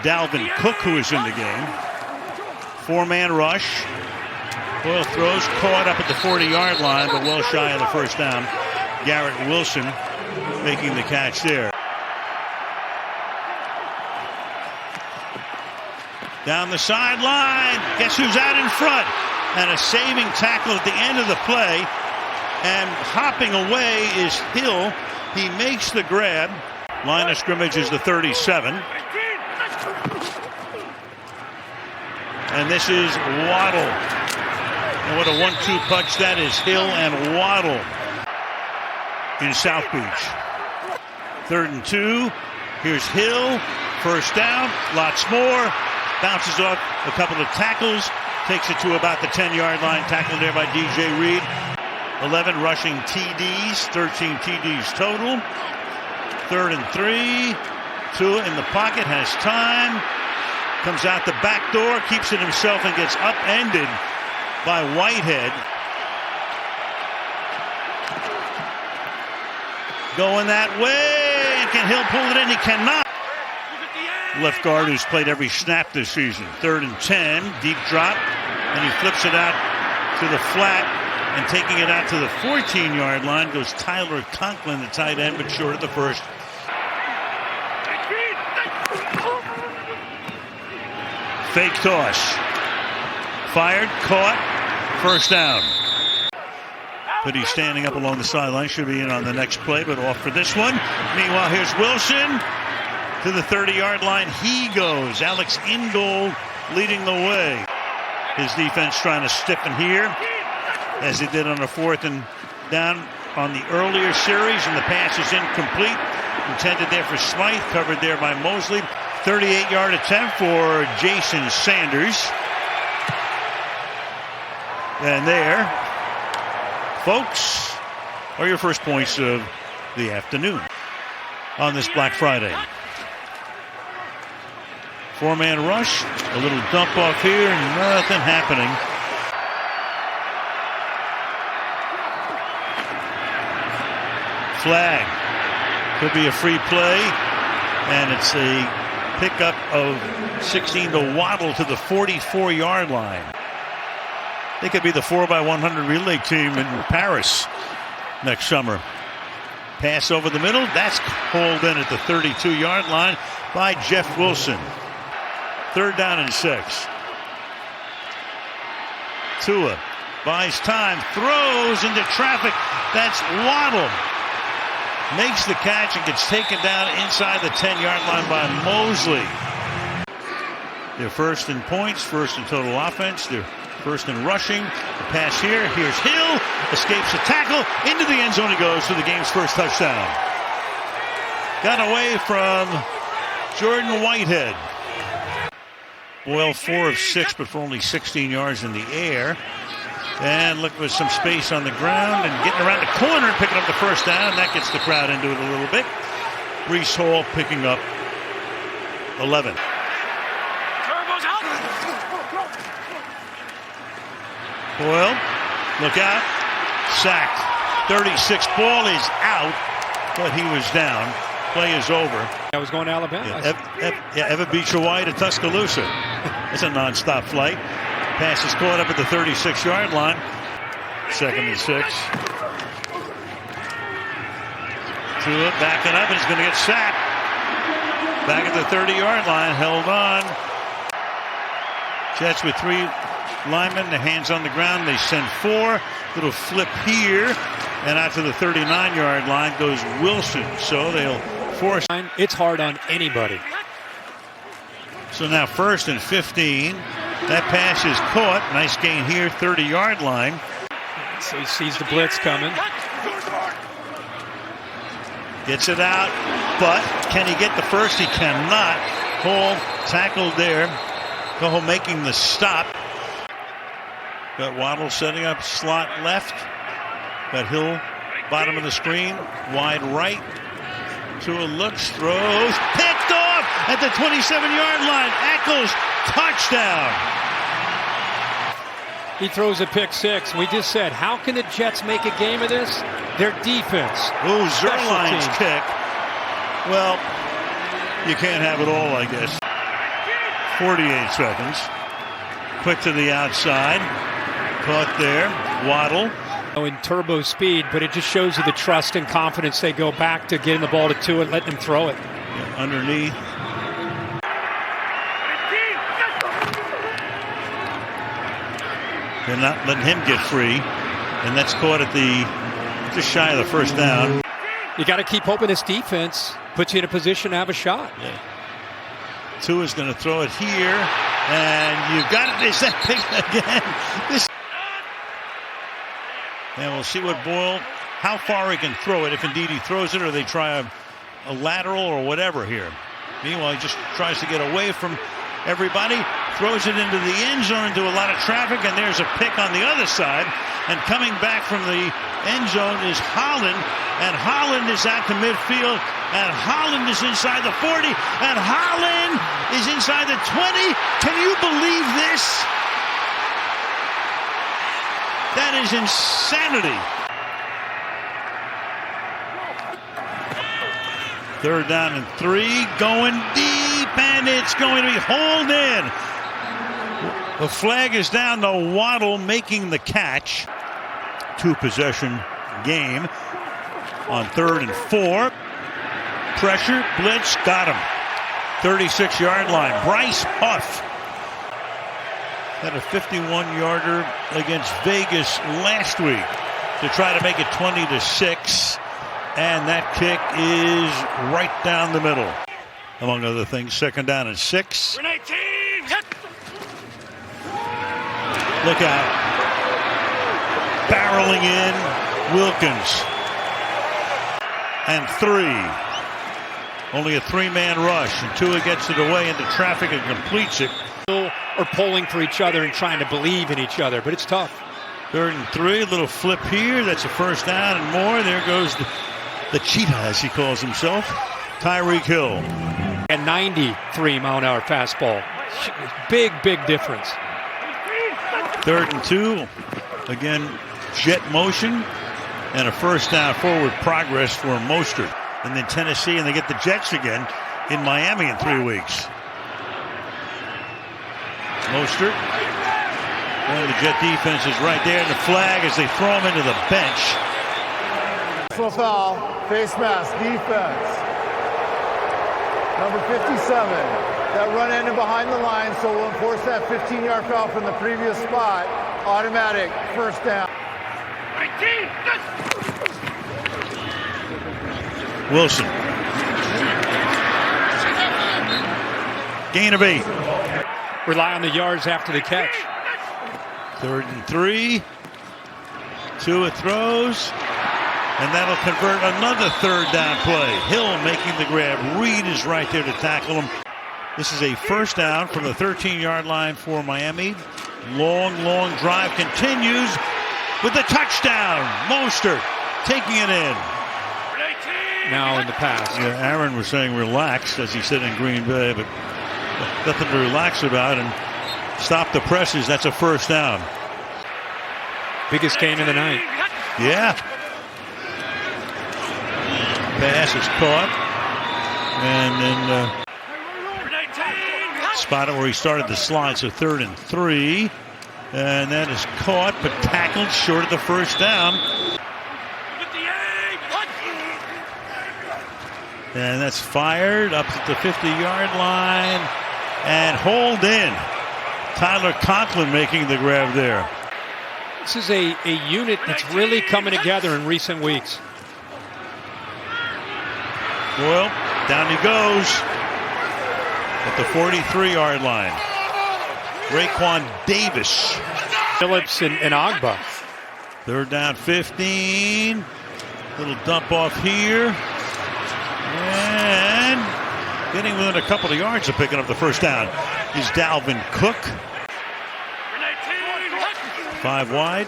Dalvin Cook, who is in the game. Four-man rush. Boyle throws, caught up at the 40-yard line, but well shy of the first down. Garrett Wilson making the catch there. Down the sideline. Guess who's out in front? And a saving tackle at the end of the play. And hopping away is Hill. He makes the grab. Line of scrimmage is the 37. And this is Waddle. And what a 1-2 punch that is. Hill and Waddle in South Beach. 3rd and 2. Here's Hill. First down. Lots more. Bounces off a couple of tackles. Takes it to about the 10-yard line. Tackled there by DJ Reed. 11 rushing TDs. 13 TDs total. 3rd and 3. Tua in the pocket. Has time. Comes out the back door. Keeps it himself and gets upended by Whitehead. Going that way. Can Hill pull it in? He cannot. Left guard who's played every snap this season. 3rd and 10. Deep drop. And he flips it out to the flat. And taking it out to the 14-yard line goes Tyler Conklin, the tight end, but short of the first. Fake toss. Fired, caught, first down. But he's standing up along the sideline. Should be in on the next play, but off for this one. Meanwhile, here's Wilson. To the 30-yard line, he goes. Alex Ingold leading the way. His defense trying to stiffen here, as he did on the 4th and down on the earlier series, and the pass is incomplete. Intended there for Smythe, covered there by Mosley. 38-yard attempt for Jason Sanders. And there, folks, are your first points of the afternoon on this Black Friday. Four-man rush, a little dump off here, and nothing happening. Flag. Could be a free play, and it's a pickup of 16 to Waddle to the 44-yard line. They could be the 4x100 relay team in Paris next summer. Pass over the middle. That's hauled in at the 32-yard line by Jeff Wilson. 3rd down and 6. Tua buys time, throws into traffic. That's Waddle. Makes the catch and gets taken down inside the 10-yard line by Mosley. They're first in points, first in total offense. They're first in rushing. The pass here. Here's Hill. Escapes the tackle. Into the end zone he goes for the game's first touchdown. Got away from Jordan Whitehead. Boyle 4 of 6, but for only 16 yards in the air. And look, with some space on the ground and getting around the corner, picking up the first down. That gets the crowd into it a little bit. Breece Hall picking up 11. Boyle, look out. Sacked. 36 ball is out, but he was down. Play is over. I was going to Alabama. Ever beat your way to Tuscaloosa. It's a non-stop flight. Pass is caught up at the 36-yard line. 2nd and 6. Tua backing up, and he's going to get sacked. Back at the 30-yard line, held on. Jets with 3 linemen, the hands on the ground. They send 4. Little flip here, and out to the 39-yard line goes Wilson. So they'll force. It's hard on anybody. So now 1st and 15. That pass is caught. Nice gain here, 30-yard line. So he sees the blitz coming. Gets it out, but can he get the first? He cannot. Hall tackled there. Hall making the stop. Got Waddle setting up slot left. Got Hill bottom of the screen, wide right. Tua looks, throws, picked off at the 27-yard line. Eccles, touchdown. He throws a pick 6. We just said, how can the Jets make a game of this? Their defense. Ooh, Zerline's kick. Well, you can't have it all, I guess. 48 seconds. Quick to the outside. Caught there. Waddle. In turbo speed, but it just shows you the trust and confidence they go back to getting the ball to two and letting him throw it. Yeah, underneath. They're not letting him get free. And that's caught at just shy of the first down. You got to keep hoping this defense puts you in a position to have a shot. Yeah. Tua's going to throw it here. And you've got it. Is that pick again? And we'll see what Boyle, how far he can throw it, if indeed he throws it, or they try a lateral or whatever here. Meanwhile, he just tries to get away from everybody, throws it into the end zone, into a lot of traffic, and there's a pick on the other side. And coming back from the end zone is Holland, and Holland is out to midfield, and Holland is inside the 40, and Holland is inside the 20. Can you believe this? That is insanity. Third down and 3, going deep, and it's going to be hauled in. The flag is down to Waddle making the catch. 2-possession game on 3rd and 4. Pressure, blitz, got him. 36-yard line. Bryce Huff had a 51-yarder against Vegas last week to try to make it 20-6. And that kick is right down the middle. Among other things, 2nd down and 6. Look out. Barreling in, Wilkins. And 3. Only a 3-man rush. And Tua gets it away into traffic and completes it. Or pulling for each other and trying to believe in each other, but it's tough. 3rd and 3, a little flip here. That's a 1st down and more. There goes the cheetah, as he calls himself, Tyreek Hill. And 93-mile-an-hour fastball. Big difference. 3rd and 2. Again, jet motion. And a 1st down forward progress for Mostert. And then Tennessee, and they get the Jets again in Miami in 3 weeks. Mostert. And the Jet defense is right there. And the flag as they throw him into the bench. Personal foul, face mask, defense. Number 57. That run ended behind the line, so we'll enforce that 15-yard foul from the previous spot. Automatic, 1st down. Wilson. Gain of 8. Rely on the yards after the catch. 3rd and 3. Tua throws. And that'll convert another 3rd down play. Hill making the grab. Reed is right there to tackle him. This is a 1st down from the 13-yard line for Miami. Long drive continues with the touchdown. Mostert taking it in. Now in the pass. Yeah, Aaron was saying relax as he said in Green Bay, but nothing to relax about. And stop the presses. That's a 1st down. Biggest game of the night. Yeah. Pass is caught. And then spotted where he started the slide. So 3rd and 3. And that is caught but tackled short of the 1st down. And that's fired up at the 50-yard line and hauled in. Tyler Conklin making the grab there. This is a unit that's really coming together in recent weeks. Well, down he goes at the 43-yard line. Raekwon Davis. Phillips and Agba. 3rd down 15. Little dump off here. And getting within a couple of yards of picking up the 1st down is Dalvin Cook. 5 wide.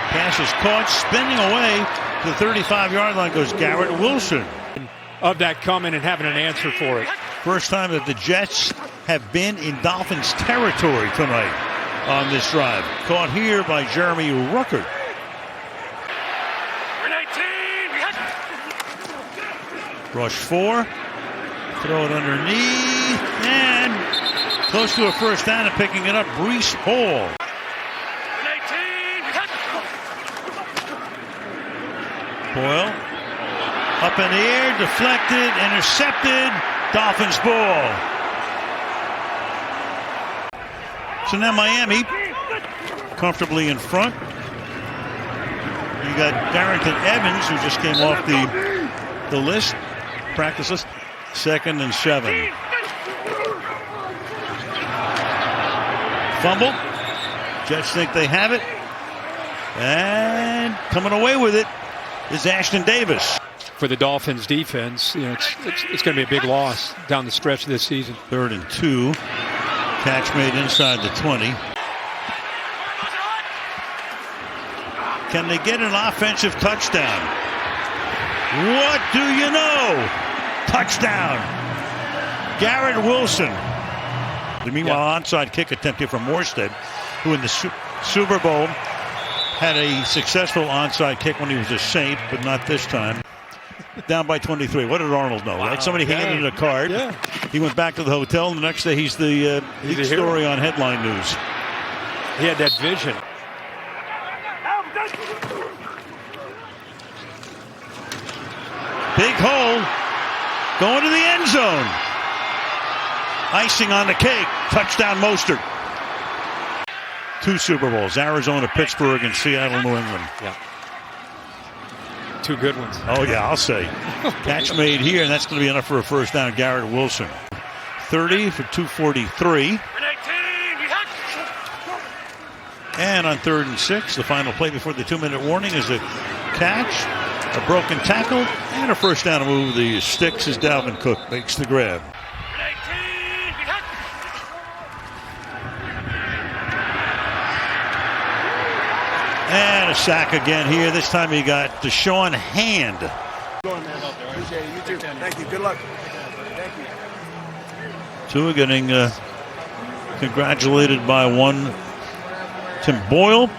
Pass is caught, spinning away to the 35-yard line goes Garrett Wilson. Of that coming and having an answer for it. First time that the Jets have been in Dolphins territory tonight on this drive. Caught here by Jeremy Ruckert. Rush 4. Throw it underneath. And Close to a first down and picking it up, Breece Hall. Boyle up in the air, deflected, intercepted, Dolphins ball. So now Miami comfortably in front. You got Darrington Evans, who just came off the list, practice list. 2nd and 7. Fumble. Jets think they have it. And coming away with it is Ashton Davis. For the Dolphins defense, it's going to be a big loss down the stretch of this season. 3rd and 2. Catch made inside the 20. Can they get an offensive touchdown? What do you know? Touchdown. Garrett Wilson. Meanwhile, onside kick attempted from Morstead, who in the Super Bowl had a successful onside kick when he was a Saint, but not this time. Down by 23. What did Arnold know, right? Somebody handed him a card. Yeah. He went back to the hotel, and the next day he's the lead story on headline news. He had that vision. Big hole. Going to the end zone. Icing on the cake. Touchdown Mostert. 2 Super Bowls. Arizona, Pittsburgh, and Seattle, New England. Yeah. 2 good ones. Oh, yeah, I'll say. Catch made here, and that's going to be enough for a first down. Garrett Wilson. 30 for 243. And on 3rd and 6, the final play before the 2-minute warning is a catch, a broken tackle, and a first down to move the sticks as Dalvin Cook makes the grab. And a sack again here. This time he got Deshaun Hand. Thank you. Good luck. Thank you. Tua getting congratulated by one Tim Boyle.